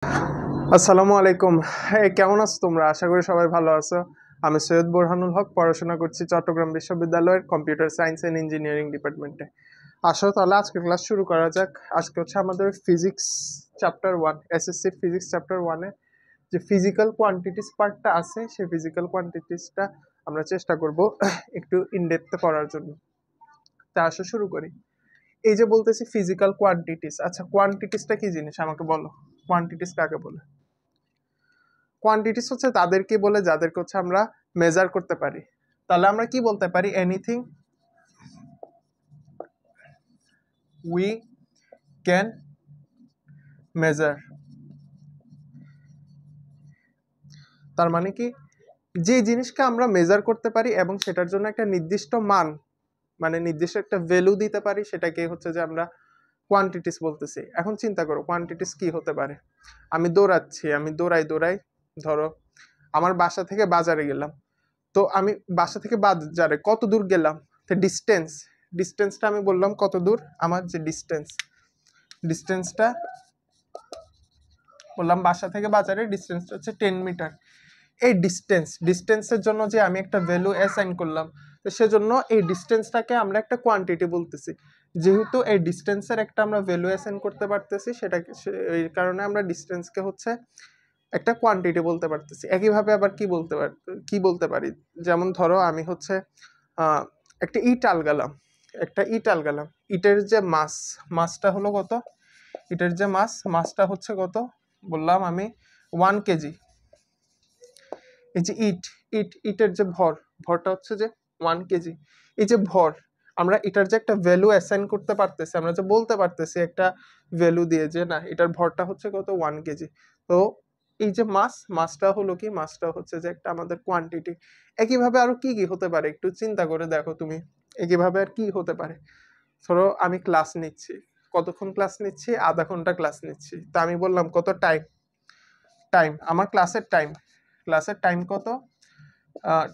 আসসালামু আলাইকুম। কেমন আছো তোমরা? আশা করি সবাই ভালো আছো। আমি সৈয়দ বোরহানুল হক, পড়াশোনা করছি চট্টগ্রাম বিশ্ববিদ্যালয়ের কম্পিউটার সায়েন্স অ্যান্ড ইঞ্জিনিয়ারিং ডিপার্টমেন্টে। আসো তাহলে আজকে ক্লাস শুরু করা যাক। আজকে হচ্ছে আমাদের physics chapter 1, SSC physics chapter 1 এ যে ফিজিক্যাল কোয়ান্টিটিস পার্টটা আছে, সেই ফিজিক্যাল কোয়ান্টিটিসটা আমরা চেষ্টা করব একটু ইনডেপথে পড়ার জন্য। তা আসো শুরু করি। এই যে বলতেছি ফিজিক্যাল কোয়ান্টিটিস, আচ্ছা কোয়ান্টিটিসটা কি জিনিস আমাকে বলো। কোয়ান্টিটিস কাকে বলে? কোয়ান্টিটিস হচ্ছে তাদেরকে বলে যাদেরকে হচ্ছে আমরা মেজার করতে পারি। তাহলে আমরা কি বলতে পারি? Anything we can measure. তার মানে কি, যে জিনিসকে আমরা মেজার করতে পারি এবং সেটার জন্য একটা নির্দিষ্ট মান, মানে নির্দিষ্ট একটা ভ্যালু দিতে পারি, সেটাকে হচ্ছে যে আমরা কোয়ান্টিটিস বলতেছি। এখন চিন্তা করো কোয়ান্টিটিস কি হতে পারে। আমি দৌড়াচ্ছি, আমি দৌড়াই দৌড়াই, ধরো আমার বাসা থেকে বাজারে গেলাম। তো আমি বাসা থেকে বাজারে কত দূর গেলাম, তো ডিস্টেন্সটা আমি বললাম কত দূর। আমার যে ডিস্টেন্সটা বললাম বাসা থেকে বাজারের ডিস্টেন্সটা হচ্ছে 10 মিটার। এই ডিস্টেন্সের জন্য যে আমি একটা ভ্যালু অ্যাসাইন করলাম, তো সেজন্য এই ডিস্টেন্সটাকে আমরা একটা কোয়ান্টিটি বলতেছি। যেহেতু এই ডিস্টেন্সের একটা আমরা ভ্যালু অ্যাসাইন করতে পারতেছি, সেটাকে এই কারণে আমরা ডিস্টেন্সকে হচ্ছে একটা কোয়ান্টিটি বলতে পারতেছি। একইভাবে আবার কি বলতে পারি, যেমন ধরো আমি হচ্ছে একটা ইট আলগালাম। ইটের যে মাসটা হলো কত? ইটের যে মাসটা হচ্ছে কত বললাম আমি? 1 কেজি। এই যে ইটের যে ভরটা হচ্ছে যে 1 কেজি। এই যে ভর, আমরা এটার যে একটা ভ্যালু অ্যাসাইন করতে পারতেছি, আমরা যে বলতে পারতেছি একটা ভ্যালু দিয়ে যে না এটার ভরটা হচ্ছে কত 1 কেজি। তো এই যে মাসটা হলো কি, মাসটা হচ্ছে যে একটা আমাদের কোয়ান্টিটি। একইভাবে আরো কি কি হতে পারে একটু চিন্তা করে দেখো তুমি। একইভাবে আর কি হতে পারে? ধরো আমি ক্লাস নিচ্ছি, কতক্ষণ ক্লাস নিচ্ছি? আধা ঘন্টা ক্লাস নিচ্ছি। তা আমি বললাম কত টাইম, আমার ক্লাসের টাইম কত?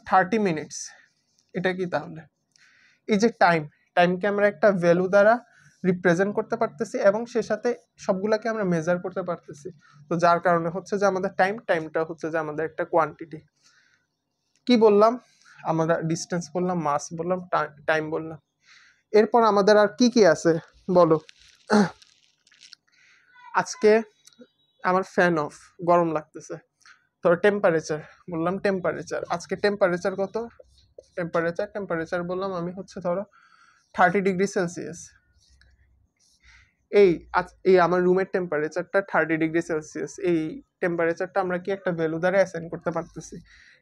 30 মিনিটস। এটা কি তাহলে? এই যে টাইমকে আমরা একটা ভ্যালু দ্বারা রিপ্রেজেন্ট করতে পারতেছি এবং সে সাথে সবগুলাকে আমরা মেজার করতে পারতেছি। তো যার কারণে হচ্ছে যে আমাদের টাইমটা হচ্ছে যে আমাদের একটা কোয়ান্টিটি। কি বললাম? আমরা ডিস্টেন্স বললাম, মাস বললাম, টাইম বললাম। এরপর আমাদের আর কি কি আছে বলো। আজকে আমার ফ্যান অফ, গরম লাগতেছে। ধরো টেম্পারেচার বললাম, আজকে টেম্পারেচার কত? টেম্পারেচার বললাম আমি হচ্ছে ধরো 30 ডিগ্রি সেলসিয়াস। এই আমার রুমের টেম্পারেচারটা 30 ডিগ্রি সেলসিয়াস। এই টেম্পারেচারটা আমরা কি একটা ভ্যালু দ্বারা অ্যাসাইন করতে পারতেছি।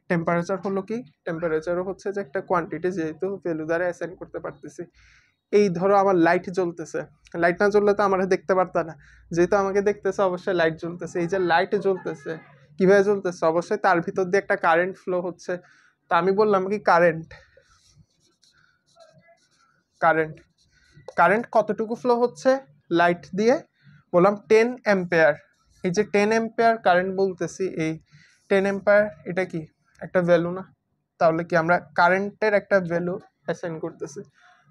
টেম্পারেচার হলো কি, টেম্পারেচারও হচ্ছে যে একটা কোয়ান্টিটি, যেহেতু ভ্যালু দ্বারা অ্যাসাইন করতে পারতেছি। এই ধরো আমার লাইট জ্বলতেছে, লাইট না জ্বললে তো আমরা দেখতে পারতাম না, যেহেতু আমাকে দেখতেছে অবশ্যই লাইট জ্বলতেছে। এই যে লাইট জ্বলতেছে, কিভাবে জ্বলতেছে? অবশ্যই তার ভিতর দিয়ে একটা কারেন্ট ফ্লো হচ্ছে। তা আমি বললাম কি কারেন্ট কারেন্ট কতটুকু ফ্লো হচ্ছে লাইট দিয়ে? বললাম 10 অ্যাম্পিয়ার। এই যে 10 অ্যাম্পিয়ার কারেন্ট বলতেছি, এই 10 অ্যাম্পিয়ার এটা কি একটা ভ্যালু না? তাহলে কি আমরা কারেন্টের একটা ভ্যালু অ্যাসাইন করতেছি।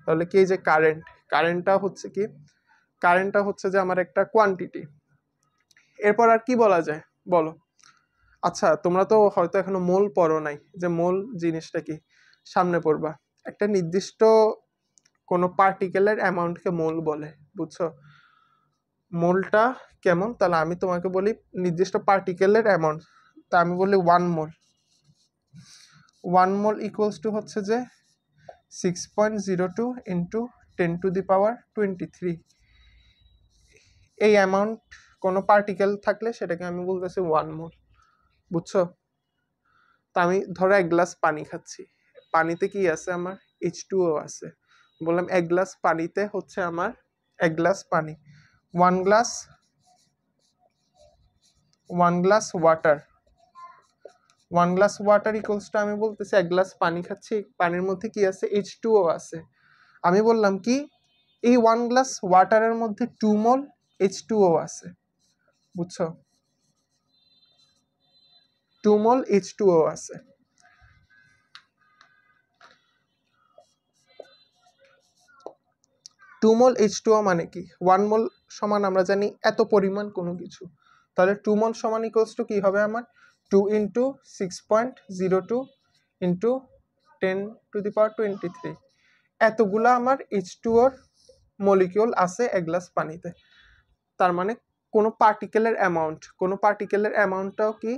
তাহলে কি এই যে কারেন্টটা হচ্ছে যে আমার একটা কোয়ান্টিটি। এরপর আর কি বলা যায় বলো। আচ্ছা তোমরা তো হয়তো এখনো মোল পড়ো নাই, যে মোল জিনিসটা কি সামনে পড়বা। একটা নির্দিষ্ট কোনো পার্টিকেলের অ্যামাউন্টকে মোল বলে, বুঝছো? মোলটা কেমন? তাহলে আমি তোমাকে বলি নির্দিষ্ট পার্টিকেলের অ্যামাউন্ট। তা আমি বলি 1 মোল ইকুয়ালস টু হচ্ছে যে 6.02 ইন্টু 10⁻23। এই অ্যামাউন্ট কোনো পার্টিকেল থাকলে সেটাকে আমি বলতেছি 1 মোল, বুঝছো? তা আমি ধরো 1 গ্লাস পানি খাচ্ছি, পানিতে কি আছে আমার? H2O আছে। বললাম 1 গ্লাস পানিতে হচ্ছে আমার 1 গ্লাস পানি, 1 glass water. 1 glass water equals to আমি বলতেছি 1 গ্লাস পানি খাচ্ছি, পানির মধ্যে কি আছে? H2O আছে। আমি বললাম কি এই 1 গ্লাস ওয়াটারের মধ্যে 2 মোল H2O আছে, বুঝছো? 2 মোল H2O আছে। 2 মোল H2O মানে কি? 1 মোল সমান আমরা জানি এত পরিমাণ কোনো কিছু। তাহলে 2 মোল সমান ইকুয়ালস টু কি হবে আমার 2 ইন্টু 6.02 ইন্টু 10⁻23 এতগুলা আমার H2O মলিকিউল আছে এক গ্লাস পানিতে। তার মানে কোনো পার্টিকেলের অ্যামাউন্টটাও কি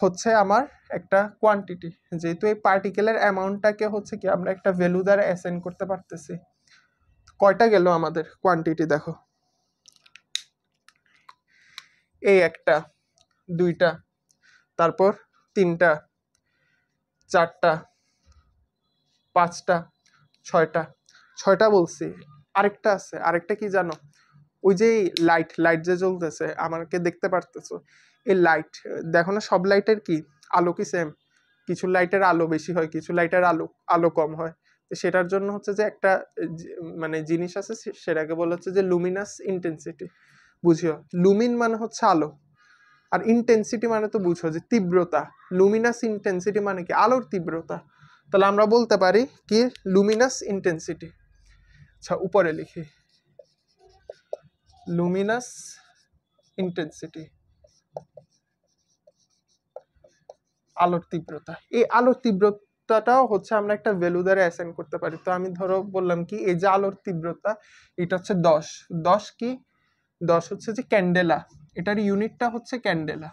হচ্ছে আমার একটা কোয়ান্টিটি, যেহেতু এই পার্টিকেলের অ্যামাউন্টটাকে হচ্ছে কি আমরা একটা ভ্যালু দ্বারা অ্যাসাইন করতে পারতেছি। কয়টা গেল আমাদের কোয়ান্টিটি দেখো, এই একটা, দুইটা, তারপর তিনটা, চারটা, পাঁচটা, ছয়টা বলছি। আরেকটা আছে, আরেকটা কি জানো, ওই যে লাইট যে জ্বলতেছে আমাকে দেখতে পারতেছো, এই লাইট দেখো না, সব লাইটের কি আলো কি সেম? কিছু লাইটের আলো বেশি হয়, কিছু লাইটের আলো কম হয়। তো সেটার জন্য হচ্ছে যে একটা মানে জিনিস আছে, সেটাকে বলা হচ্ছে যে লুমিনাস ইন্টেন্সিটি। বুঝিও, লুমিন মানে হচ্ছে আলো, আর ইন্টেন্সিটি মানে তো বুঝো যে তীব্রতা। লুমিনাস ইন্টেন্সিটি মানে কি আলোর তীব্রতা। তাহলে আমরা বলতে পারি কি লুমিনাস ইন্টেন্সিটি। আচ্ছা উপরে লিখি লুমিনাস ইন্টেন্সিটি, আলোর তীব্রতা। এই আলোর তীব্রতাটাও হচ্ছে আমরা একটা ভ্যালু দ্বারা অ্যাসাইন করতে পারি। তো আমি ধরো বললাম কি এই যে আলোর তীব্রতা এটা হচ্ছে 10 কি 10 হচ্ছে যে ক্যান্ডেলা, এটার ইউনিটটা হচ্ছে ক্যান্ডেলা,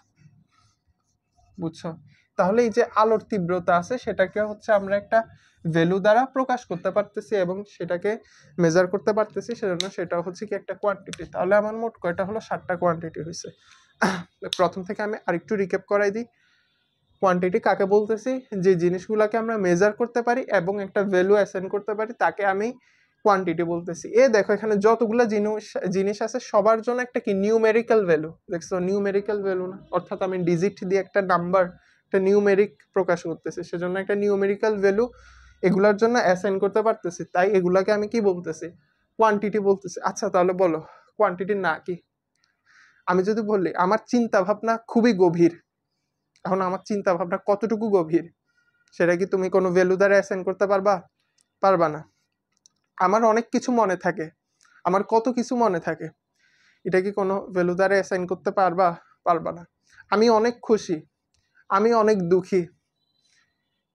বুঝছো? তাহলে এই যে আলোর তীব্রতা আছে সেটাকে হচ্ছে আমরা একটা ভ্যালু দ্বারা প্রকাশ করতে পারতেছি এবং সেটাকে মেজার করতে পারতেছি, সেজন্য সেটা হচ্ছে কি একটা কোয়ান্টিটি। তাহলে আমার মোট কয়টা হলো 7টা কোয়ান্টিটি হয়েছে। প্রথম থেকে আমি আরেকটু রিক্যাপ করাই দিই। কোয়ান্টিটি কাকে বলতেছি? যে জিনিসগুলোকে আমরা মেজার করতে পারি এবং একটা ভ্যালু অ্যাসাইন করতে পারি তাকে আমি কোয়ান্টিটি বলতেছি। দেখো এখানে যতগুলো জিনিস আছে সবার জন্য একটা কি নিউমেরিক্যাল ভ্যালু, দেখছো নিউমেরিক্যাল ভ্যালু না, অর্থাৎ আমি ডিজিট দিয়ে একটা নাম্বার, একটা নিউমেরিক প্রকাশ করতেছি, সেজন্য একটা নিউমেরিক্যাল ভ্যালু এগুলার জন্য অ্যাসাইন করতে পারতেছি, তাই এগুলাকে আমি কি বলতেছি? কোয়ান্টিটি বলতেছি। আচ্ছা তাহলে বলো কোয়ান্টিটির না কি? আমি যদি বলি আমার চিন্তা ভাবনা খুবই গভীর, এখন আমার চিন্তা ভাবনা কতটুকু গভীর সেটা কি তুমি কোনো ভ্যালু দ্বারা অ্যাসাইন করতে পারবা? পারবা না। আমার অনেক কিছু মনে থাকে, আমার কত কিছু মনে থাকে, এটা কি কোনো ভ্যালু দ্বারা অ্যাসাইন করতে পারবা? পারবা না। আমি অনেক খুশি, আমি অনেক দুঃখী,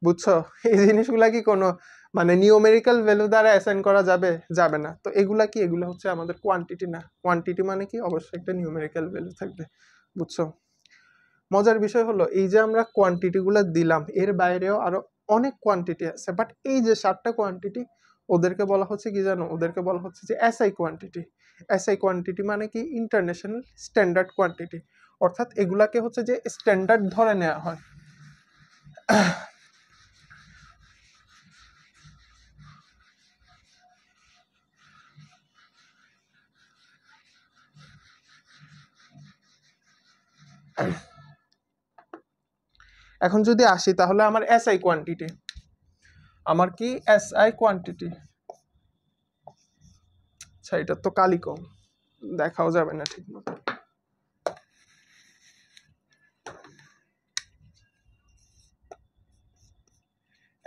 বুঝছো? এই জিনিসগুলা কি কোনো মানে নিউমেরিক্যাল ভ্যালু দ্বারা অ্যাসাইন করা যাবে? যাবে না। তো এগুলা কি, এগুলো হচ্ছে আমাদের কোয়ান্টিটি না। কোয়ান্টিটি মানে কি অবশ্যই একটা নিউমেরিক্যাল ভ্যালু থাকবে, বুঝছো? মজার বিষয় হলো এই যে আমরা কোয়ান্টিটি গুলো দিলাম, এর বাইরেও আরো অনেক কোয়ান্টিটি আছে, বাট এই যে 7টা কোয়ান্টিটি ওদেরকে বলা হচ্ছে কি জানো? ওদেরকে বলা হচ্ছে যে এসআই কোয়ান্টিটি। এসআই কোয়ান্টিটি মানে কি ইন্টারন্যাশনাল স্ট্যান্ডার্ড কোয়ান্টিটি, অর্থাৎ এগুলাকে হচ্ছে যে স্ট্যান্ডার্ড ধরে নেওয়া হয়। এখন যদি আসি তাহলে আমার এসআই কোয়ান্টিটি, আমার কি এসআই কোয়ান্টিটি। আচ্ছা এটা তো কালি কম, দেখাও যাবে না ঠিক মতো।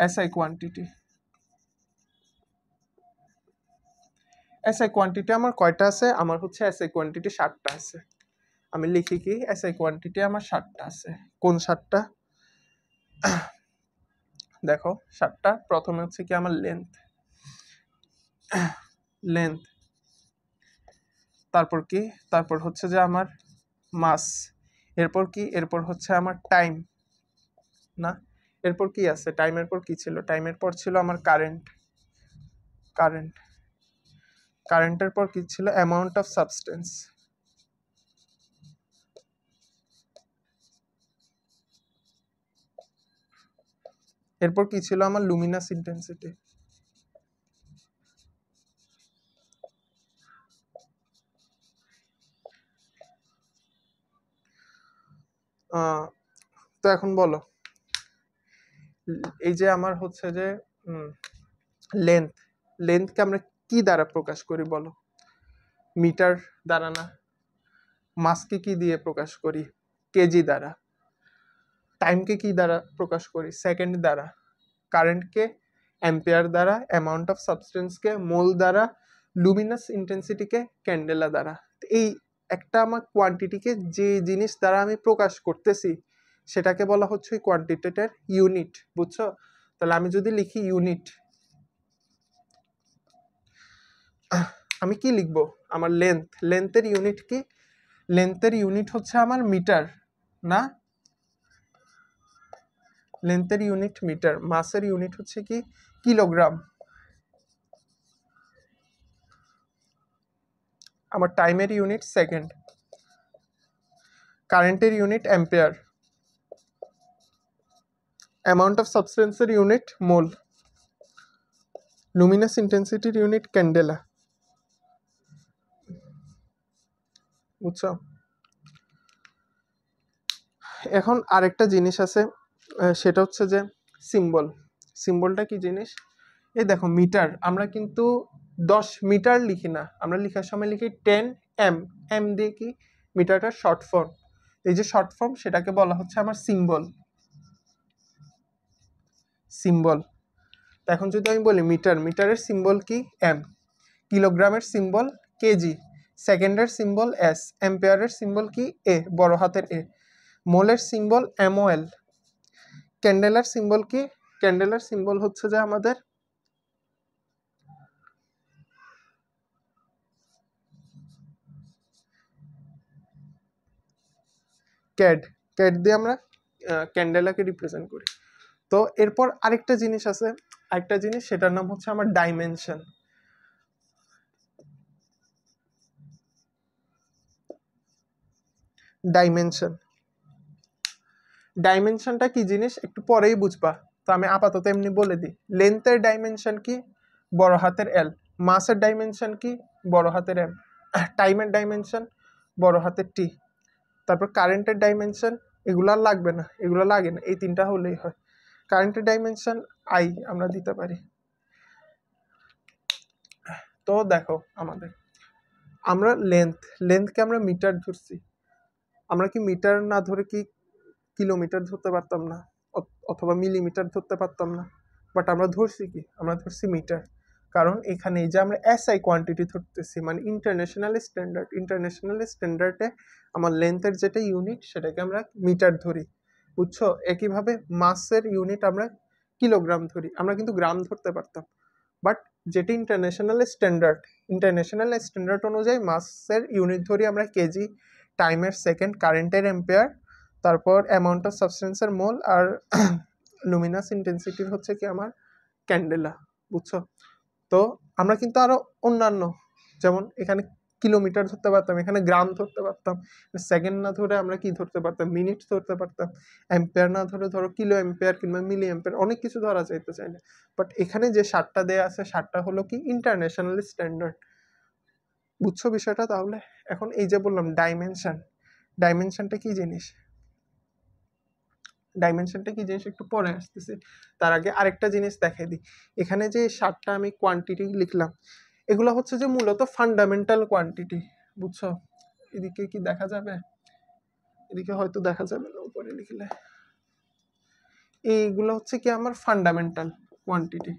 এসআই কোয়ান্টিটি, এসআই কোয়ান্টিটি আমার কয়টা আছে? আমার হচ্ছে এসআই কোয়ান্টিটি 7টা আছে। আমি লিখি কি এসআই কোয়ান্টিটি আমার 7টা আছে। কোন 7টা? দেখো 7টা। প্রথমে হচ্ছে কি আমার লেন্থ, তারপর কি, তারপর হচ্ছে যে আমার মাস, এরপর কি, এরপর হচ্ছে আমার টাইম, না এরপর কি আছে? টাইমের পর কি ছিল? টাইমের পর ছিল আমার কারেন্টের পর কি ছিল? অ্যামাউন্ট অফ সাবস্টেন্স, এরপর কি ছিল আমার? লুমিনাস ইন্টেন্সিটি, তো এখন বলো এই যে আমার হচ্ছে যে লেন্থকে আমরা কি দ্বারা প্রকাশ করি বলো? মিটার দ্বারা না? মাসকে কি দিয়ে প্রকাশ করি? কেজি দ্বারা। টাইমকে কি দ্বারা প্রকাশ করি? সেকেন্ড দ্বারা। কারেন্টকে অ্যাম্পিয়ার দ্বারা, অ্যামাউন্ট অফ সাবস্টেন্সকে মোল দ্বারা, লুমিনাস ইন্টেন্সিটিকে ক্যান্ডেলা দ্বারা। এই একটা আমার কোয়ান্টিটিকে যে জিনিস দ্বারা আমি প্রকাশ করতেছি সেটাকে বলা হচ্ছে ওই কোয়ান্টিটিটার ইউনিট, বুঝছো? তাহলে আমি যদি লিখি ইউনিট, আমি কি লিখবো? আমার লেন্থের ইউনিট কি? লেন্থের ইউনিট হচ্ছে আমার মিটার, না? লেন্থের ইউনিট মিটার, মাসের ইউনিট হচ্ছে কি কিলোগ্রাম, আমার টাইমের ইউনিট সেকেন্ড, কারেন্টের unit ampere, amount of সাবস্টেন্সের unit mole, Luminous ইন্টেন্সিটির unit candela, বুঝছো? এখন আরেকটা জিনিস আছে, সেটা হচ্ছে যে সিম্বল। সিম্বলটা কি জিনিস? এই দেখো মিটার, আমরা কিন্তু 10 মিটার লিখি না, আমরা লেখার সময় লিখি 10 এম। এম দিয়ে কি? মিটারটার শর্ট ফর্ম। এই যে শর্ট ফর্ম, সেটাকে বলা হচ্ছে আমার সিম্বল। সিম্বল। এখন যদি আমি বলি মিটার, মিটারের সিম্বল কি? এম। কিলোগ্রামের সিম্বল কেজি, সেকেন্ডের সিম্বল এস, অ্যাম্পিয়ারের সিম্বল কি? এ, বড় হাতের এ। মোলের সিম্বল এমওএল। ক্যান্ডেলার সিম্বল কি? ক্যান্ডেলার সিম্বল হচ্ছে যে আমাদের ক্যাড। ক্যাড দিয়ে আমরা ক্যান্ডেলাকে রিপ্রেজেন্ট করি। তো এরপর আরেকটা জিনিস আছে, আরেকটা জিনিস, সেটার নাম হচ্ছে আমার ডাইমেনশন। ডাইমেনশন, ডাইমেনশনটা কি জিনিস একটু পরেই বুঝবা, তো আমি আপাতত এমনি বলে দিই। লেন্থের ডাইমেনশন কি? বড় হাতের এল। মাসের ডাইমেনশন কি? বড় হাতের এম। টাইমের ডাইমেনশন বড় হাতের টি। তারপর কারেন্টের ডাইমেনশন, এগুলো আর লাগবে না, এগুলো লাগে না, এই তিনটা হলেই হয়। কারেন্টের ডাইমেনশন আই আমরা দিতে পারি। তো দেখো আমাদের, আমরা লেন্থকে আমরা মিটার ধরছি, আমরা কি মিটার না ধরে কি কিলোমিটার ধরতে পারতাম না, অথবা মিলিমিটার ধরতে পারতাম না? বাট আমরা ধরছি কি? আমরা ধরছি মিটার। কারণ এখানে এই যে আমরা এসআই কোয়ান্টিটি ধরতেছি, মানে ইন্টারন্যাশনাল স্ট্যান্ডার্ড, ইন্টারন্যাশনাল স্ট্যান্ডার্ডে আমার লেন্থের যেটা ইউনিট সেটাকে আমরা মিটার ধরি, বুঝছো? একইভাবে মাসের ইউনিট আমরা কিলোগ্রাম ধরি, আমরা কিন্তু গ্রাম ধরতে পারতাম, বাট যেটা ইন্টারন্যাশনাল স্ট্যান্ডার্ড অনুযায়ী মাসের ইউনিট ধরি আমরা কেজি, টাইমের সেকেন্ড, কারেন্টের অ্যাম্পিয়ার, তারপর amount of সাবস্টেন্সের mole, R Luminous ইন্টেন্সিটির হচ্ছে কি আমার ক্যান্ডেলা, বুঝছো? তো আমরা কিন্তু আরো অন্যান্য, যেমন এখানে কিলোমিটার ধরতে পারতাম, এখানে গ্রাম ধরতে পারতাম, সেকেন্ড না ধরে আমরা কি ধরতে পারতাম? মিনিট ধরতে পারতাম। অ্যাম্পিয়ার না ধরে ধরো কিলো অ্যাম্পিয়ার কিংবা মিলি অ্যাম্পিয়ার, অনেক কিছু ধরা যাইতে চাইলে। বাট এখানে যে 7টা দেয়া আছে, 7টা হলো কি ইন্টারন্যাশনাল স্ট্যান্ডার্ড, বুঝছো বিষয়টা? তাহলে এখন এই যে বললাম ডাইমেনশন, ডাইমেনশনটা কি জিনিস? ডাইমেনশনটা কি জিনিস একটু পরে আসতেছে, তার আগে আরেকটা জিনিস দেখাই দিই। এখানে যে 7টা আমি কোয়ান্টিটি লিখলাম, এগুলো হচ্ছে যে মূলত ফান্ডামেন্টাল কোয়ান্টিটি, বুঝছো? এদিকে কি দেখা যাবে? এদিকে হয়তো দেখা যাবে না উপরে লিখলে। এইগুলো হচ্ছে কি আমার fundamental quantity.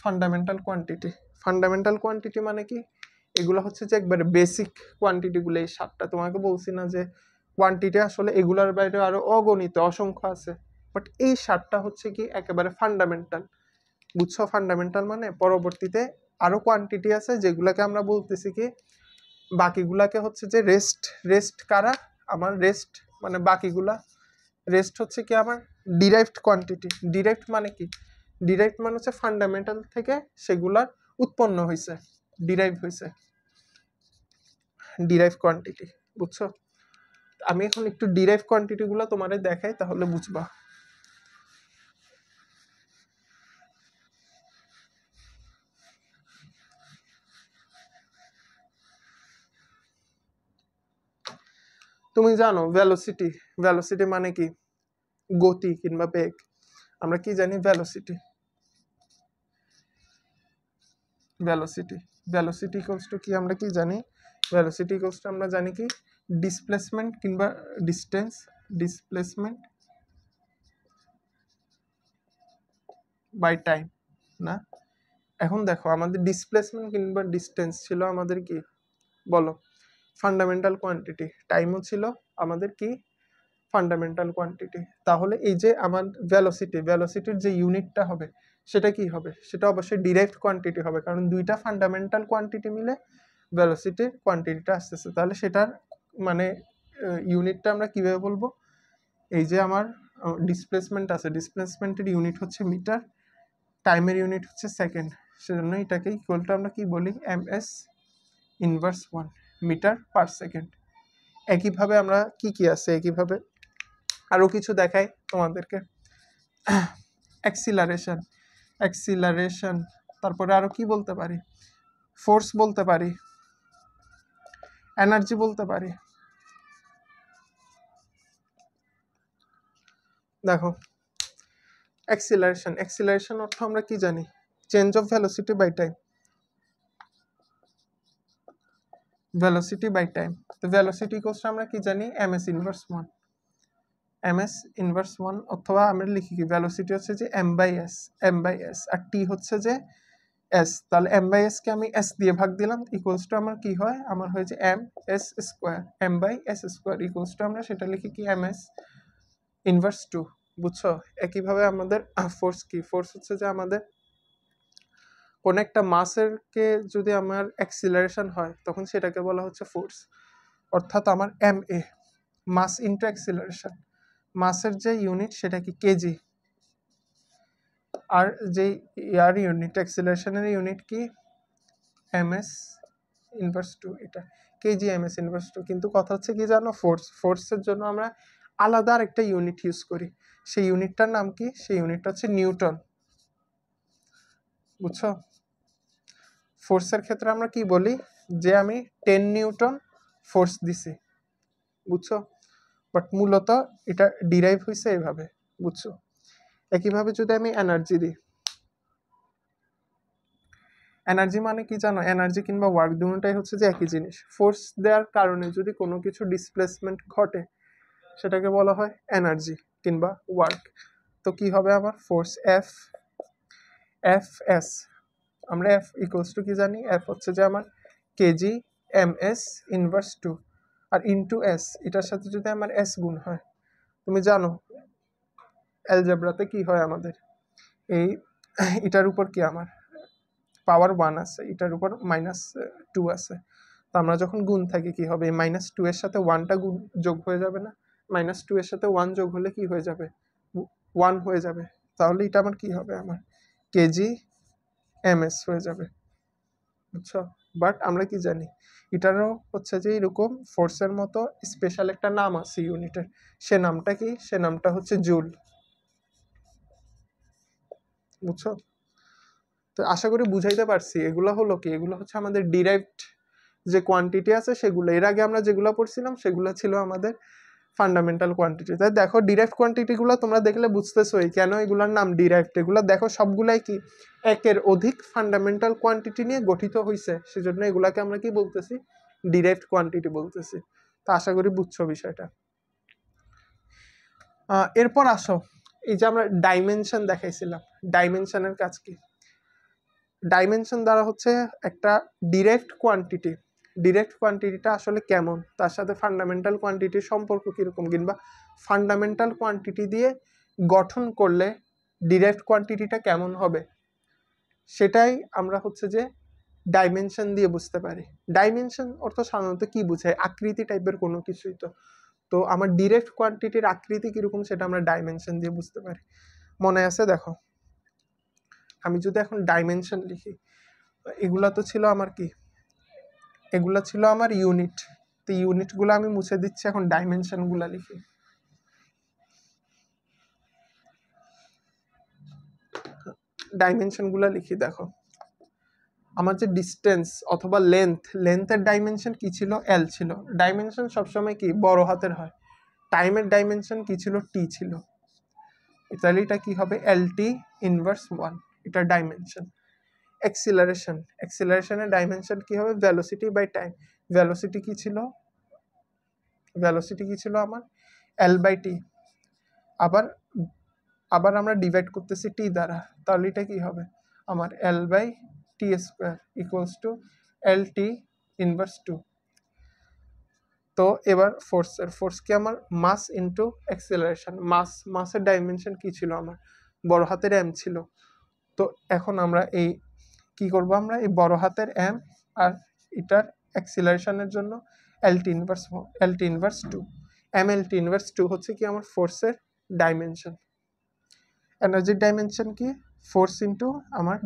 Fundamental quantity, fundamental quantity মানে কি? এগুলো হচ্ছে যে একবারে বেসিক কোয়ান্টিটিগুলো, এই 7টা তোমাকে বলছি না যে কোয়ান্টিটি আসলে এগুলার বাইরে আরো অগণিত অসংখ্য আছে, বাট এই 7টা হচ্ছে কি একেবারে ফান্ডামেন্টাল, বুঝছো? ফান্ডামেন্টাল মানে পরবর্তীতে আরো কোয়ান্টিটি আছে যেগুলাকে আমরা বলতেছি কি, বাকিগুলাকে হচ্ছে যে রেস্ট। রেস্ট কারা? আমার রেস্ট মানে বাকিগুলা, রেস্ট হচ্ছে কি আমার ডিরাইভড কোয়ান্টিটি। ডিরাইভড মানে কি? ডিরাইভড মানে হচ্ছে ফান্ডামেন্টাল থেকে সেগুলার উৎপন্ন হয়েছে, ডিরাইভ হয়েছে, ডিরাইভ কোয়ান্টিটি, বুঝছো? আমি এখন একটু ডিরাইভ কোয়ান্টিটি গুলো তোমাদের দেখাই, তাহলে বুঝবা। তুমি জানো ভেলোসিটি, ভেলোসিটি মানে কি? গতি কিংবা বেগ। আমরা কি জানি? Velocity, velocity, velocity equals to কি আমরা কি জানি? ভেলোসিটি ইকুয়ালস টু আমরা জানি কি ডিসপ্লেসমেন্ট কিংবা ডিস্টেন্স, ডিসপ্লেসমেন্ট বাই টাইম, না? এখন দেখো আমাদের ডিসপ্লেসমেন্ট কিংবা ডিস্টেন্স ছিল আমাদের কি, বলো, ফান্ডামেন্টাল কোয়ান্টিটি, টাইমও ছিল আমাদের কি ফান্ডামেন্টাল কোয়ান্টিটি। তাহলে এই যে আমার ভ্যালোসিটির যে ইউনিটটা হবে সেটা কি হবে, সেটা অবশ্যই ডিরাইভড কোয়ান্টিটি হবে, কারণ দুইটা ফান্ডামেন্টাল কোয়ান্টিটি মিলে ভ্যালোসিটির কোয়ান্টিটিটা আসতেছে। তাহলে সেটার মানে ইউনিটটা আমরা কিভাবে বলবো, এই যে আমার ডিসপ্লেসমেন্ট আছে, ডিসপ্লেসমেন্টের ইউনিট হচ্ছে মিটার, টাইমের ইউনিট হচ্ছে সেকেন্ড, সেজন্য এটাকে ইকুয়াল টু আমরা কি বলি, ms inverse 1 metre per second. একইভাবে আমরা কি আছে, একইভাবে আরো কিছু দেখাই তোমাদেরকে। অ্যাক্সিলারেশন, তারপরে আরো কি বলতে পারি, ফোর্স বলতে পারি, এনার্জি বলতে পারি। দেখো অ্যাক্সিলারেশন অর্থ আমরা কি জানি, change of velocity by time, velocity by time. তো ভেলোসিটি ইকুয়ালস আমরা কি জানি, ms ইনভার্স 1, ms ইনভার্স 1, অথবা আমরা লিখি কি, ভেলোসিটি হচ্ছে যে m/s আর t হচ্ছে যে s, তাহলে m/s কে আমি s দিয়ে ভাগ দিলাম, ইকুয়ালস টু আমার কি হয়, আমার হয়েছে ms square, m/s square equals to আমরা সেটা লিখি কি ms ইনভার্স 2। বুঝছো? একইভাবে আমাদের ফোর্স কি, ফোর্স হচ্ছে যে আমাদের কোন একটা মাসের কে যদি আমার অ্যাক্সিলারেশন হয় তখন সেটাকে বলা হচ্ছে ফোর্স, অর্থাৎ আমার ma, মাস ইনটু অ্যাক্সিলারেশন, মাসের যে ইউনিট সেটা কি কেজি, আর যে ইয়ার ইউনিট অ্যাক্সিলারেশনের ইউনিট কি ms ইনভার্স 2, এটা কেজি ms ইনভার্স 2। কিন্তু কথা হচ্ছে কি জানো, ফোর্সের জন্য আমরা আলাদা আরেকটা ইউনিট ইউজ করি, সেই ইউনিটটার নাম কি, সেই ইউনিটটা হচ্ছে নিউটন। বুঝছো? ফোর্সের ক্ষেত্রে আমরা কি বলি, যে আমি 10 নিউটন ফোর্স দিছি। বুঝছো? বাট মূলত এটা ডিরাইভ হয়েছে এইভাবে। বুঝছো? একইভাবে যদি আমি এনার্জি দিই, এনার্জি মানে কি জানো, এনার্জি কিংবা ওয়ার্ক দুটোটাই হচ্ছে যে একই জিনিস। ফোর্স দেওয়ার কারণে যদি কোনো কিছু ডিসপ্লেসমেন্ট ঘটে সেটাকে বলা হয় এনার্জি কিংবা ওয়ার্ক। তো কি হবে আমার, ফোর্স এস, আমরা এফ ইকুয়ালস টু কি জানি, এফ হচ্ছে যে আমার কেজি ms ইনভার্স 2, আর ইনটু এস, এটার সাথে যদি আমার এস গুণ হয়, তুমি জানো অ্যালজেব্রাতে কি হয় আমাদের, এই এটার উপর কি আমার পাওয়ার 1 আছে, এটার উপর -2 আছে, তো আমরা যখন গুণ থাকি কি হবে, -2 এর সাথে 1টা গুণ যোগ হয়ে যাবে না, -2 এর সাথে 1 যোগ হলে কি হয়ে যাবে, 1 হয়ে যাবে। তাহলে এটা আমার কি হবে, আমার কেজি ms হয়ে যাবে। বুঝছো? বাট আমরা কি জানি, এটারও হচ্ছে যে এরকম ফোর্সের মতো স্পেশাল একটা নাম আছে ইউনিটের, সে নামটা কি, সে নামটা হচ্ছে জুল। বুঝছো? তো আশা করি বুঝাইতে পারছি। এগুলো হলো কি, এগুলো হচ্ছে আমাদের ডিরাইভড যে কোয়ান্টিটি আছে সেগুলো, এর আগে আমরা যেগুলো পড়ছিলাম সেগুলো ছিল আমাদের ফান্ডামেন্টাল কোয়ান্টিটি। তাই দেখো ডিরাইভড কোয়ান্টিটিগুলো তোমরা দেখলে বুঝতেছোই কেন এগুলোর নাম ডিরাইভড। এগুলো দেখো সবগুলাই কি একের অধিক ফান্ডামেন্টাল কোয়ান্টিটি নিয়ে গঠিত হয়েছে, সেজন্য এগুলাকে আমরা কি বলতেছি, ডিরাইভড কোয়ান্টিটি বলতেছি। তো আশা করি বুঝছো বিষয়টা। এরপর আসো, এই যে আমরা ডাইমেনশন দেখাইছিলাম, ডাইমেনশনের কাজ কি, ডাইমেনশন দ্বারা হচ্ছে একটা ডিরেক্ট কোয়ান্টিটিটা আসলে কেমন, তার সাথে ফান্ডামেন্টাল কোয়ান্টিটির সম্পর্ক কীরকম, কিংবা ফান্ডামেন্টাল কোয়ান্টিটি দিয়ে গঠন করলে ডিরেক্ট কোয়ান্টিটিটা কেমন হবে, সেটাই আমরা হচ্ছে যে ডাইমেনশন দিয়ে বুঝতে পারি। ডাইমেনশন অর্থ সাধারণত কি বোঝায়, আকৃতি টাইপের কোনো কিছুই। তো তো আমার ডিরেক্ট কোয়ান্টিটির আকৃতি কীরকম সেটা আমরা ডাইমেনশন দিয়ে বুঝতে পারি। মনে আছে? দেখো আমি যদি এখন ডাইমেনশন লিখি, এগুলা তো ছিল আমার কি, এগুলা ছিল আমার ইউনিট, তো ইউনিটগুলো আমি মুছে দিচ্ছি, এখন ডাইমেনশনগুলো লিখি। ডাইমেনশনগুলো লিখি, দেখো আমার যে ডিস্টেন্স অথবা লেন্থের ডাইমেনশন কি ছিল, এল ছিল। ডাইমেনশন সবসময় কি বড় হাতের হয়। টাইমের ডাইমেনশন কি ছিল, টি ছিল। তাহলে এটা কি হবে, lt ইনভার্স 1, এটা ডাইমেনশন। অ্যাক্সিলারেশনের ডাইমেনশন কি হবে, ভেলোসিটি বাই টাইম। ভেলোসিটি কি ছিল, আমার l/t। আবার আমরা ডিভাইড করতেছি টি দ্বারা, তাহলে এটা কি হবে, আমার L/T² equals to LT inverse 2। তো এবার ফোর্স কি আমার মাস ইনটু অ্যাক্সেলারেশন। মাসের ডাইমেনশন কি ছিল আমার বড় হাতের m ছিল। তো এখন আমরা এই কি করব, আমরা এই বড় হাতের m আর এটার অ্যাক্সেলারেশনের জন্য LT ইনভার্স 2। LT ইনভার্স 2 হচ্ছে কি আমার ফোর্সের ডাইমেনশন। এনার্জির ডাইমেনশন কি ফোর্স ইনটু আমার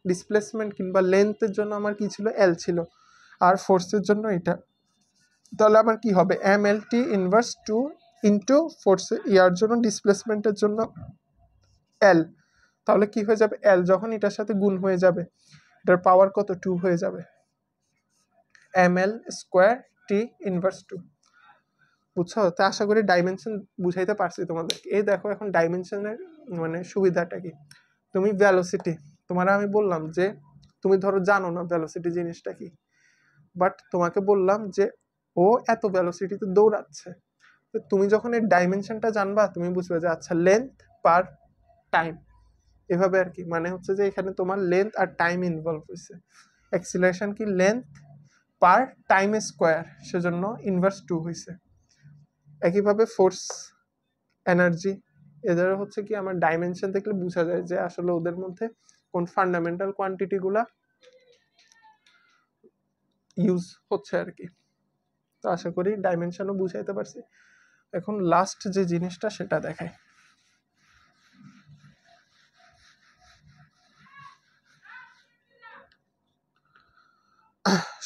ডিসপ্লেসমেন্ট কিংবা লেন্থের জন্য আমার কি ছিল L ছিল, আর ফোর্সের জন্য এটা। তাহলে আমার কি হবে MLT ইনভার্স 2 ইনটু ফোর্স ইয়ার জন্য ডিসপ্লেসমেন্টের জন্য L। তাহলে কি হয়ে যাবে L যখন এটার সাথে গুণ হয়ে যাবে এটার পাওয়ার কত 2 হয়ে যাবে ML² T ইনভার্স 2। বুঝছো? তো আশা করি ডাইমেনশন বুঝাইতে পারছি তোমাদেরকে। এই দেখো এখন ডাইমেনশনের মানে সুবিধাটা কি, তুমি ভেলোসিটি, তোমার আমি বললাম যে তুমি ধরো জানো না ভেলোসিটি জিনিসটা কি, বাট তোমাকে বললাম যে ও এত ভেলোসিটিতে দৌড়াচ্ছে। তো তুমি যখন এর ডাইমেনশনটা জানবা তুমি বুঝবে যে আচ্ছা লেন্থ পার টাইম, এভাবে আর কি। মানে হচ্ছে যে এখানে তোমার লেন্থ আর টাইম ইনভলভ হয়েছে। অ্যাক্সিলারেশন কি লেন্থ পার টাইম স্কোয়ার, সেজন্য ইনভার্স 2 হয়েছে। একইভাবে ফোর্স এনার্জি এদের হচ্ছে কি আমার ডাইমেনশন দেখলে বোঝা যায় যে আসলে ওদের মধ্যে কোন ফান্ডামেন্টাল কোয়ান্টিটিগুলা ইউজ হচ্ছে আর কি। তো আশা করি ডাইমেনশনও বুঝাইতে পারছি। এখন লাস্ট যে জিনিসটা সেটা দেখাই।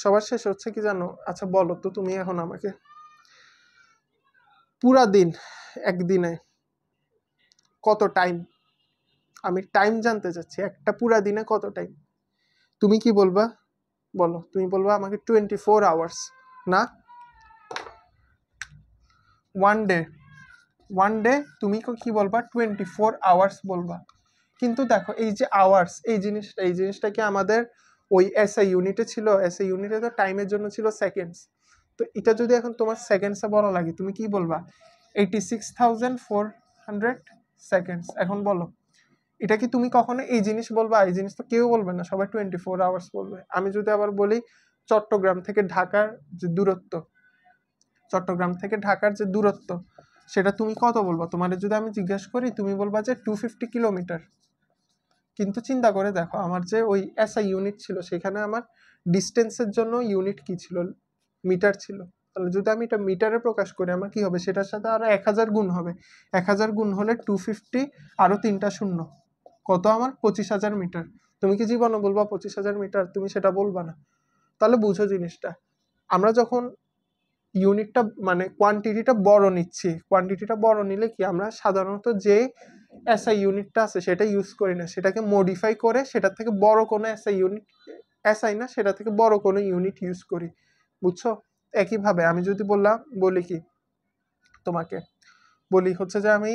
সবার শেষ হচ্ছে কি জানো, আচ্ছা বলো তো তুমি এখন আমাকে পুরা দিন একদিনে কত টাইম, আমি টাইম জানতে চাচ্ছি, একটা পুরা দিনে কত টাইম। তুমি কি বলবা বলো? তুমি বলবা আমাকে 24 আওয়ার্স না ওয়ান ডে তুমি কি বলবা 24 আওয়ার্স বলবা। কিন্তু দেখো এই যে আওয়ার্স এই জিনিসটা কি আমাদের ওই এসআই ইউনিটে ছিল? এসআই ইউনিটে তো টাইমের জন্য ছিল সেকেন্ডস। তো এটা যদি এখন তোমার সেকেন্ডসে বলা লাগে তুমি কি বলবা 86,400 সেকেন্ডস। এখন বলো এটা কি তুমি কখনো এই জিনিস বলবা? এই জিনিস তো কেউ বলবে না, সবাই 24 আওয়ার্স বলবে। আমি যদি আবার বলি চট্টগ্রাম থেকে ঢাকার যে দূরত্ব, সেটা তুমি কত বলবা? তোমার যদি আমি জিজ্ঞেস করি তুমি বলবা যে 250 কিলোমিটার। কিন্তু চিন্তা করে দেখো আমার যে ওই এসআই ইউনিট ছিল সেখানে আমার ডিস্টেন্সের জন্য ইউনিট কি ছিল? মিটার ছিল। তাহলে যদি আমি এটা মিটারে প্রকাশ করি আমার কি হবে? সেটার সাথে আরো 1000 গুণ হবে। 1000 গুণ হলে 250 আরো 3টা শূন্য, কত আমার 25,000 মিটার। তুমি কি জীবনে বলবা 25,000 মিটার? তুমি সেটা বলবা না। তাহলে বুঝো জিনিসটা, আমরা যখন ইউনিটটা মানে কোয়ান্টিটিটা বড় নিলে কি আমরা সাধারণত যে এসআই ইউনিটটা আছে সেটা ইউজ করি না, সেটাকে মডিফাই করে সেটার থেকে বড় কোনো সেটা থেকে বড় কোনো ইউনিট ইউজ করি। বুঝছো? একইভাবে আমি যদি বলি কি তোমাকে, বলি হচ্ছে যে আমি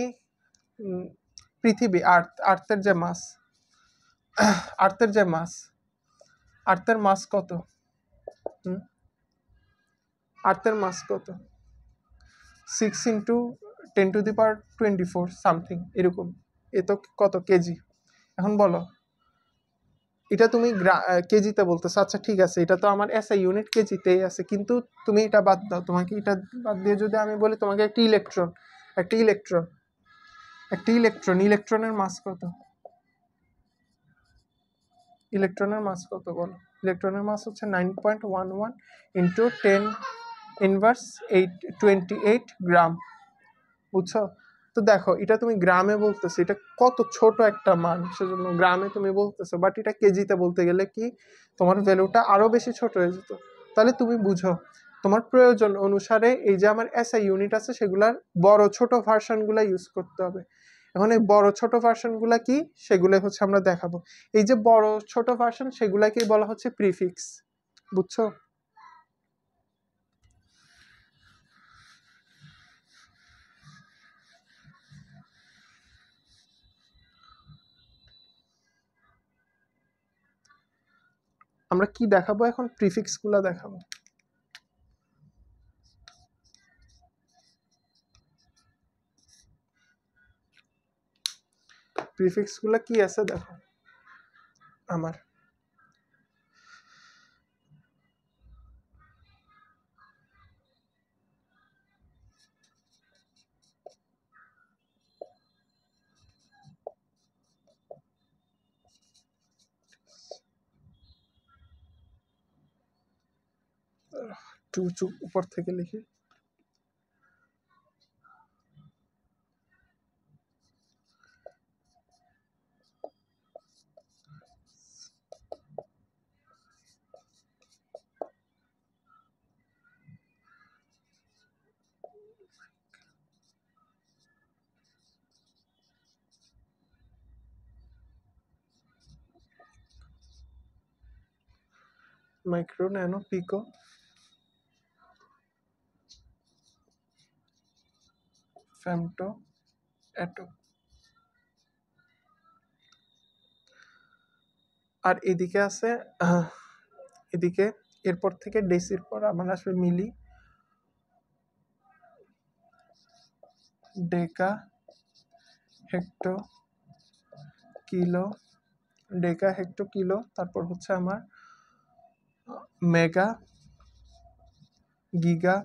পৃথিবী আর্থের মাস কত? আর্থের মাস কত? 6 ইন্টু 10⁻24 সামথিং এরকম। এ তো কত কেজি? এখন বলো এটা তুমি কেজিতে বলতেছো, আচ্ছা ঠিক আছে এটা তো আমার এসআই ইউনিট কেজিতেই আছে, কিন্তু তুমি এটা বাদ দাও, তোমাকে এটা বাদ দিয়ে যদি আমি বলি তোমাকে একটা ইলেকট্রনের মাস কত? ইলেকট্রনের মাস কত বলো? ইলেকট্রনের মাস হচ্ছে 9.11 ইন্টু 10⁻28 গ্রাম। বুঝছো? তো দেখো এটা তুমি গ্রামে বলতেছো, এটা কত ছোট একটা মান, সেজন্য গ্রামে তুমি বলতেছো, বাট এটা কেজিতে বলতে গেলে কি তোমার ভ্যালুটা আরো বেশি ছোট হয়ে যেত। তাহলে তুমি বুঝো তোমার প্রয়োজন অনুসারে এই যে আমার এসআই ইউনিট আছে সেগুলার বড় ছোট ভার্সনগুলা ইউজ করতে হবে। এখন এই বড় ছোট ভার্সনগুলা কি সেগুলো হচ্ছে আমরা দেখাবো। এই যে বড় ছোট ভার্সন সেগুলাকেই বলা হচ্ছে প্রিফিক্স। বুঝছো? আমরা কি দেখাবো এখন? প্রিফিক্সগুলা দেখাবো। প্রিফিক্সগুলা কি আছে দেখো, আমার। একটু উঁচু উপর থেকে লিখি। মাইক্রো, ন্যানো, পিকো, ফেমটো, অ্যাটো। আর এদিকে আছে এদিকে এরপর থেকে ডেসির পর আমার আসবে মিলি, ডেকা, হেক্টো, কিলো, ডেকা, হেক্টো, কিলো। তারপর হচ্ছে আমার মেগা, গিগা,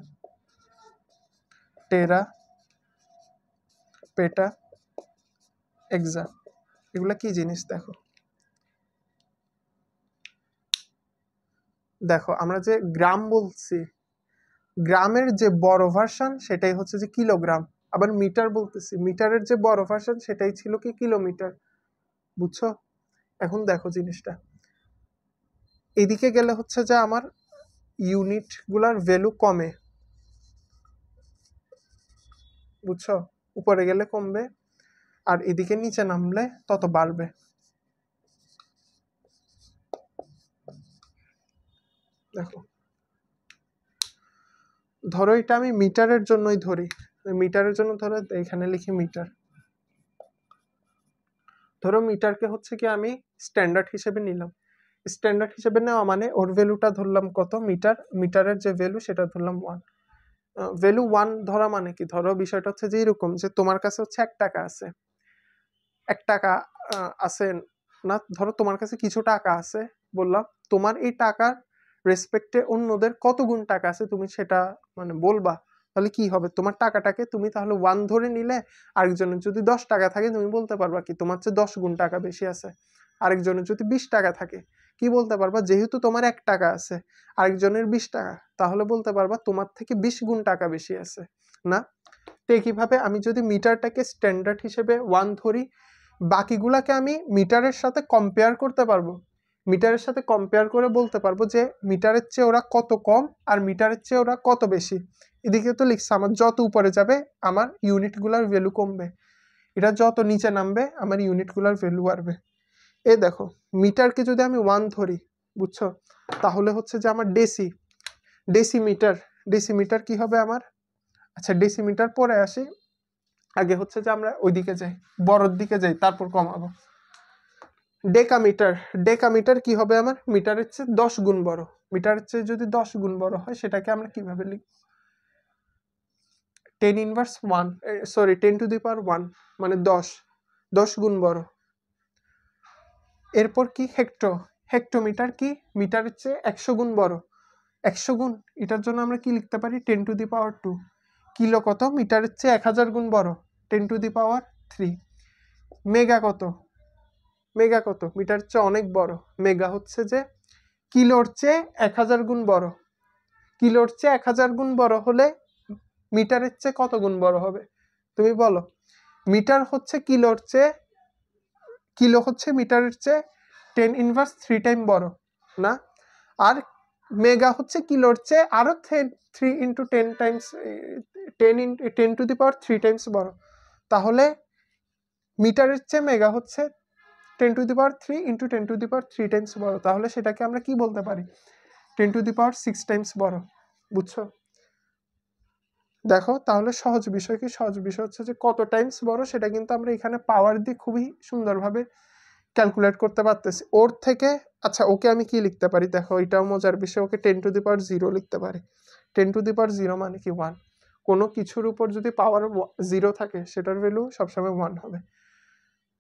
টেরা, পেটা, এক্সা। এগুলা কি জিনিস দেখো। দেখো আমরা যে গ্রাম বলছি, গ্রামের যে বড় ভার্সন সেটাই হচ্ছে যে কিলোগ্রাম। আবার মিটার বলতেছি, মিটারের যে বড় ভার্সন সেটাই ছিল কি কিলোমিটার। বুঝছো? এখন দেখো জিনিসটা, এদিকে গেলে হচ্ছে যে আমার ইউনিট গুলার ভ্যালু কমে। বুঝছো? উপরে গেলে কমবে, আর এদিকে নিচে নামলে তত বাড়বে। দেখো, ধরো এটা আমি মিটারের জন্যই ধরি, মিটারের জন্য ধরো এখানে লিখি মিটার। ধরো মিটারকে হচ্ছে কি আমি স্ট্যান্ডার্ড হিসেবে নিলাম। স্ট্যান্ডার্ড হিসেবে নেওয়া মানে ওর ভ্যালুটা ধরলাম কত, মিটার, মিটারের যে ভ্যালু সেটা ধরলাম 1। ভ্যালু 1 ধরা মানে কি, ধরো বিষয়টা হচ্ছে যে এরকম যে তোমার কাছে হচ্ছে 1 টাকা আছে, 1 টাকা আছে না, ধরো তোমার কাছে কিছু টাকা আছে বললাম, তোমার এই টাকার রেসপেক্টে অন্যদের কত গুণ টাকা আছে তুমি সেটা মানে বলবা। তাহলে কি হবে, তোমার টাকাটাকে তুমি তাহলে 1 ধরে নিলে, আরেকজনের যদি 10 টাকা থাকে তুমি বলতে পারবা কি তোমার চেয়ে 10 গুণ টাকা বেশি আছে। আরেকজনের যদি 20 টাকা থাকে কি বলতে পারবা, যেহেতু তোমার 1 টাকা আছে আরেকজনের 20 টাকা, তাহলে বলতে পারবা তোমার থেকে 20 গুণ টাকা বেশি আছে না। তো কিভাবে আমি যদি মিটারটাকে স্ট্যান্ডার্ড হিসেবে 1 ধরি, বাকিগুলাকে আমি মিটারের সাথে কম্পেয়ার করতে পারবো। মিটারের সাথে কম্পেয়ার করে বলতে পারবো যে মিটারের চেয়ে ওরা কত কম আর মিটারের চেয়ে ওরা কত বেশি। এদিকে তো লিখছে আমার যত উপরে যাবে আমার ইউনিটগুলোর ভ্যালু কমবে, এটা যত নিচে নামবে আমার ইউনিটগুলোর ভ্যালু বাড়বে। এই দেখো, মিটারকে যদি আমি 1 ধরি, বুঝছো, তাহলে হচ্ছে যে আমার ডেসিমিটার, ডেসিমিটার কি হবে আমার। আচ্ছা ডেসিমিটার পরে আসি, আগে হচ্ছে যে আমরা ওইদিকে যাই, বড়র দিকে যাই, তারপর কমাবো। ডেকামিটার, ডেকামিটার কি হবে আমার, মিটারের চেয়ে 10 গুণ বড়। মিটারের চেয়ে যদি 10 গুণ বড় হয় সেটাকে আমরা কিভাবে লিখব, 10 ইনভার্স 1, সরি 10 টু দি পাওয়ার 1 মানে 10 গুণ বড়। এরপর কি হেক্টো, হেক্টোমিটার কি মিটারের চেয়ে 100 গুণ বড়, 100 গুণ, এটার জন্য আমরা কি লিখতে পারি 10 টু দি পাওয়ার 2। কিলো কত, মিটারের চেয়ে 1000 গুণ বড়, 10 টু দি পাওয়ার 3। মেগা কত, মেগা কত, মিটারের চেয়ে অনেক বড়, মেগা হচ্ছে যে কিলোর চেয়ে 1000 গুণ বড়। কিলোর চেয়ে 1000 গুণ বড় হলে মিটারের চেয়ে কত গুণ বড় হবে তুমি বলো। মিটার হচ্ছে কিলোর চেয়ে, কিলো হচ্ছে মিটারের চেয়ে 10 ইনভার্স 3 টাইম বড় না, আর মেগা হচ্ছে কিলোর চেয়ে আরো 3 into 10 Times, 10 to the power 3 Times বড়। তাহলে মিটারের চেয়ে মেগা হচ্ছে 10 to the power 3 into 10 to the power 3 Times বড়। তাহলে সেটাকে আমরা কি বলতে পারি, 10 টু দি পাওয়ার 6 টাইমস বড়। বুঝছো? দেখো তাহলে সহজ বিষয় কি, সহজ বিষয় হচ্ছে যে কত টাইমস বড় সেটা কিন্তু আমরা এখানে পাওয়ার দিয়ে খুবই সুন্দরভাবে ক্যালকুলেট করতে পারতেছি ওর থেকে। আচ্ছা ওকে আমি কি লিখতে পারি, দেখো এটাও মজার বিষয়, ওকে 10 টু দি পাওয়ার 0 লিখতে পারি। 10 টু দি পাওয়ার 0 মানে কি 1। কোনো কিছুর উপর যদি পাওয়ার 0 থাকে সেটার ভ্যালু সবসময় 1 হবে।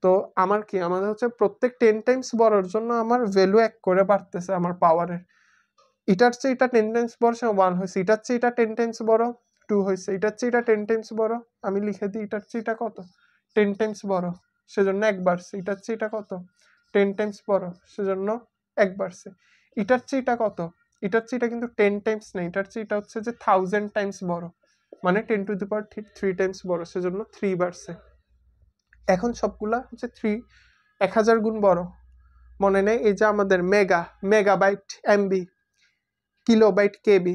তো আমার কি আমাদের হচ্ছে প্রত্যেক 10 টাইমস বড়র জন্য আমার ভ্যালু 1 করে বাড়তেছে আমার পাওয়ারের। এটার চেয়ে এটা 10 টাইমস বড়, 1 হয়েছে। এটার চেয়ে এটা 10 টাইমস বড়, 2 হয়েছে। এটার চেয়ে এটা 10 টাইমস বড়, আমি লিখে দিই এটার চেয়ে এটা কত 10 টাইমস বড়, সেজন্য 1 বাড়ছে। এটার চেয়ে এটা কত 10 টাইমস বড়, সেজন্য 1 বাড়ছে। এটার চেয়ে এটা কত, এটার চেয়ে এটা কিন্তু 10 টাইমস নেই, এটার চেয়ে এটা হচ্ছে যে 1000 টাইমস বড়, মানে 10 টু দি পাওয়ার 3 টাইমস বড়, সেজন্য 3 বাড়ছে। এখন সবগুলা হচ্ছে 1000 গুণ বড়। মনে নেই এই যে আমাদের মেগাবাইট এমবি, কিলোবাইট কেবি,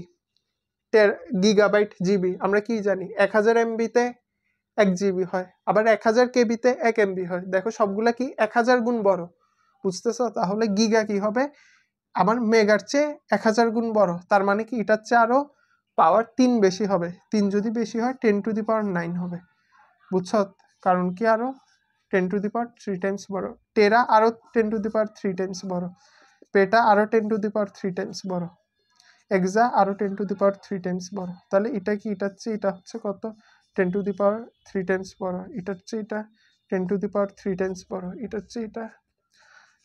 গিগাবাইট জিবি, আমরা কি জানি 1000 এমবিতে 1 জিবি হয়, আবার 1000 কেবিতে 1 এমবি হয়। দেখো সবগুলা কি 1000 গুণ বড়, বুঝতেছো? তাহলে গিগা কি হবে আমার মেগার চেয়ে 1000 গুণ বড়, তার মানে কি এটার চেয়ে আরো পাওয়ার 3 বেশি হবে। 3 যদি বেশি হয় 10 টু দি পাওয়ার 9 হবে, বুঝছো? কারণ কি আরো 10 টু দি পাওয়ার 3 টাইমস বড়। টেরা আরো 10 টু দি পাওয়ার 3 টাইমস বড়, পেটা আরো 10 টু দি পাওয়ার 3 টাইমস বড়, এক্সা আরো 10 টু দি পাওয়ার 3 টাইমস বড়। তাহলে এটা কি এটার চেয়ে এটা হচ্ছে কত 10 টু দি পাওয়ার 3 টাইমস বড়, এটার চেয়ে এটা 10 টু দি পাওয়ার 3 টাইমস বড়, এটার চেয়ে এটা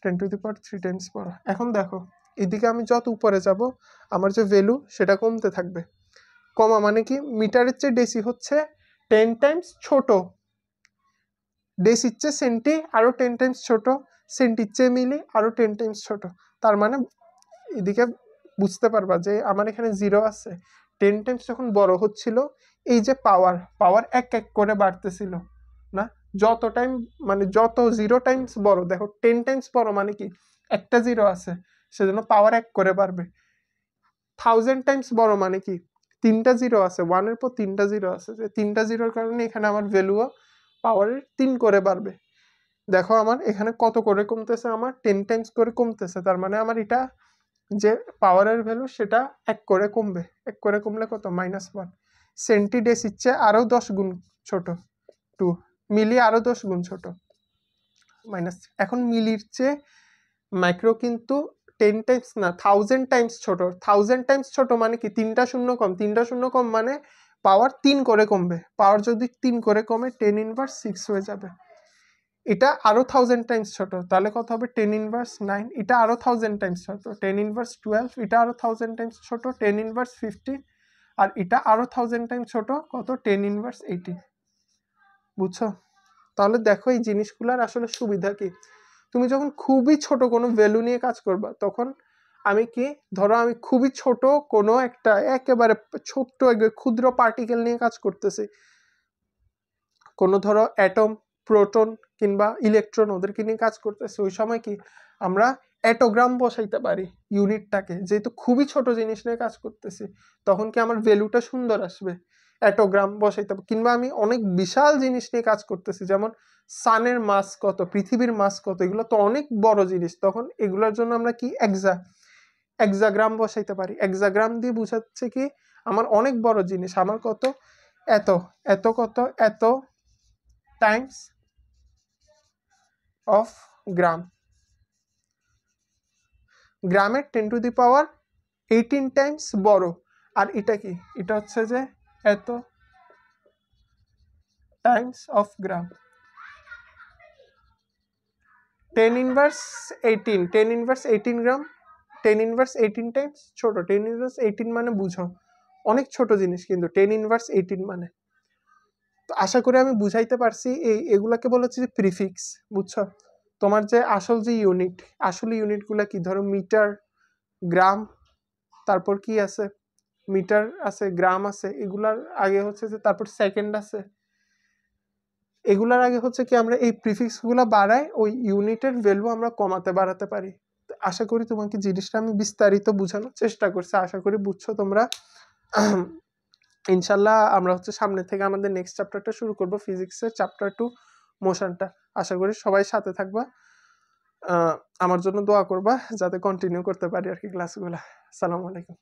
10 টু দি পাওয়ার 3 টাইমস বড়। এখন দেখো এদিকে আমি যত উপরে যাব আমার যে ভ্যালু সেটা কমতে থাকবে। কমা মানে কি মিটারের চেয়ে ডেসি হচ্ছে 10 টাইমস ছোট, ডেসির চেয়ে সেন্টি আরো 10 টাইমস ছোট, সেন্টির চেয়ে মিলি আরো 10 টাইমস ছোট। তার মানে এদিকে বুঝতে পারবা যে আমার এখানে 0 আছে। 10 টাইমস যখন বড় হচ্ছিল এই যে পাওয়ার এক এক করে বাড়তেছিল না, যত টাইম মানে যত 0 টাইমস বড়, দেখো 10 টাইমস বড় মানে কি একটা 0 আছে, সেজন্য পাওয়ার 1 করে বাড়বে। 1000 টাইমস বড় মানে কি 3টা 0 আছে, 1 এর পর 3টা 0 আছে, যে 3টা 0-র কারণে এখানে আমার ভ্যালুও পাওয়ারের 3 করে বাড়বে। দেখো আমার এখানে কত করে কমতেছে, আমার 10 টাইমস করে কমতেছে, তার মানে আমার এটা যে পাওয়ারের ভ্যালু সেটা 1 করে কমবে। 1 করে কমলে কত -1। সেন্টি ডেসির চেয়ে আরো 10 গুণ ছোট 2, মিলি আরো 10 গুণ ছোট মাইনাস। এখন মিলির চেয়ে মাইক্রো কিন্তু 10 টাইমস না 1000 টাইমস ছোট। 1000 টাইমস ছোট মানে কি 3টা শূন্য কম, 3টা শূন্য কম মানে পাওয়ার 3 করে কমবে। পাওয়ার যদি 3 করে কমে 10 ইনভার্স 6 হয়ে যাবে। এটা আরো 1000 টাইমস ছোট, তাহলে কত হবে 10 ইনভার্স 9। এটা আরো 1000 টাইমস ছোট 10 ইনভার্স 12। এটা আরো 1000 টাইমস ছোট 10 ইনভার্স 15। আর এটা আরো 1000 টাইমস ছোট কত 10 ইনভার্স 18। বুঝছো? তাহলে দেখো এই জিনিসগুলোর আসলে সুবিধা কি, তুমি যখন খুবই ছোট কোনো ভ্যালু নিয়ে কাজ করবা তখন আমি কি ধরো আমি খুবই ছোট কোনো একটা একেবারে ছোট্ট ক্ষুদ্র পার্টিকেল নিয়ে কাজ করতেছি, কোনো ধরো অ্যাটম, প্রোটন কিংবা ইলেকট্রন ওদেরকে নিয়ে কাজ করতেছে, ওই সময় কি আমরা অ্যাটোগ্রাম বসাইতে পারি ইউনিটটাকে, যেহেতু খুবই ছোট জিনিস নিয়ে কাজ করতেছি তখন কি আমার ভ্যালুটা সুন্দর আসবে, অ্যাটোগ্রাম বসাইতে। কিংবা আমি অনেক বিশাল জিনিস নিয়ে কাজ করতেছি, যেমন সানের মাস কত, পৃথিবীর মাস কত, এগুলো তো অনেক বড় জিনিস, তখন এগুলোর জন্য আমরা কি এক্সাগ্রাম বসাইতে পারি। এক্সাগ্রাম দিয়ে বুঝাচ্ছে কি আমার অনেক বড় জিনিস, আমার কত এত এত কত এত টাইমস অফ গ্রাম, গ্রামের 10 টু দি পাওয়ার 18 টাইমস বড়। আর এটা কি এটা হচ্ছে যে এত Times of gram, 10 inverse 18, 10 inverse 18 gram, 10 inverse 18 Times ছোট। 10 ইনভার্স 18 মানে বুঝো অনেক ছোট জিনিস, কিন্তু 10 ইনভার্স 18 মানে। তো আশা করি আমি বুঝাইতে পারছি। এগুলাকে বলা হচ্ছে যে প্রিফিক্স, বুঝছো? তোমার যে আসল যে ইউনিট, আসলে ইউনিটগুলা কি ধরো মিটার, গ্রাম, তারপর কি আছে মিটার আছে, গ্রাম আছে, এগুলার আগে হচ্ছে যে তারপর সেকেন্ড আছে, এগুলার আগে হচ্ছে কি আমরা এই প্রিফিক্স গুলা বাড়াই ওই ইউনিটের ভ্যালু আমরা কমাতে বাড়াতে পারি। আশা করি তোমাকে জিনিসটা আমি বিস্তারিত বোঝানোর চেষ্টা করছি, আশা করি বুঝছো তোমরা। ইনশাল্লাহ আমরা হচ্ছে সামনে থেকে আমাদের নেক্সট চ্যাপ্টারটা শুরু করব, ফিজিক্সের চ্যাপ্টার 2 মোশনটা। আশা করি সবাই সাথে থাকবা, আমার জন্য দোয়া করবা যাতে কন্টিনিউ করতে পারি আর কি ক্লাসগুলা। আসসালামু আলাইকুম।